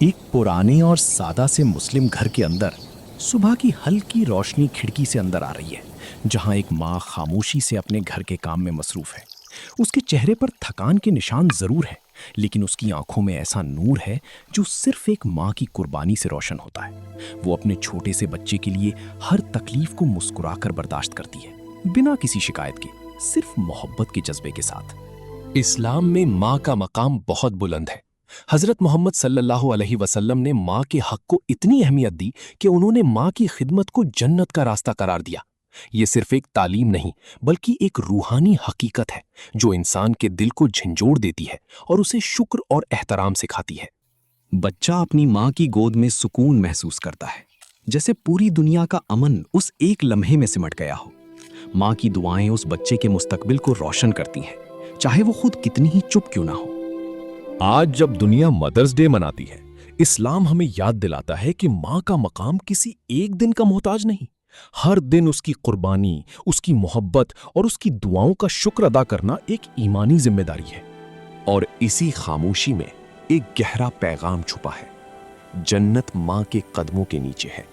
एक पुराने और सादा से मुस्लिम घर के अंदर सुबह की हल्की रोशनी खिड़की से अंदर आ रही है, जहां एक माँ खामोशी से अपने घर के काम में मसरूफ है। उसके चेहरे पर थकान के निशान जरूर है, लेकिन उसकी आंखों में ऐसा नूर है जो सिर्फ एक माँ की कुर्बानी से रोशन होता है। वो अपने छोटे से बच्चे के लिए हर तकलीफ को मुस्कुराकर बर्दाश्त करती है, बिना किसी शिकायत के, सिर्फ मोहब्बत के जज्बे के साथ। इस्लाम में माँ का मकाम बहुत बुलंद है। हजरत मोहम्मद सल्लल्लाहु अलैहि वसल्लम ने माँ के हक को इतनी अहमियत दी कि उन्होंने माँ की खिदमत को जन्नत का रास्ता करार दिया। ये सिर्फ एक तालीम नहीं, बल्कि एक रूहानी हकीकत है जो इंसान के दिल को झंझोड़ देती है और उसे शुक्र और एहतराम सिखाती है। बच्चा अपनी माँ की गोद में सुकून महसूस करता है, जैसे पूरी दुनिया का अमन उस एक लम्हे में सिमट गया हो। माँ की दुआएं उस बच्चे के मुस्तकबिल को रोशन करती हैं, चाहे वो खुद कितनी ही चुप क्यों ना हो। आज जब दुनिया मदर्स डे मनाती है, इस्लाम हमें याद दिलाता है कि माँ का मकाम किसी एक दिन का मोहताज नहीं। हर दिन उसकी कुर्बानी, उसकी मोहब्बत और उसकी दुआओं का शुक्र अदा करना एक ईमानी जिम्मेदारी है। और इसी खामोशी में एक गहरा पैगाम छुपा है। जन्नत माँ के कदमों के नीचे है।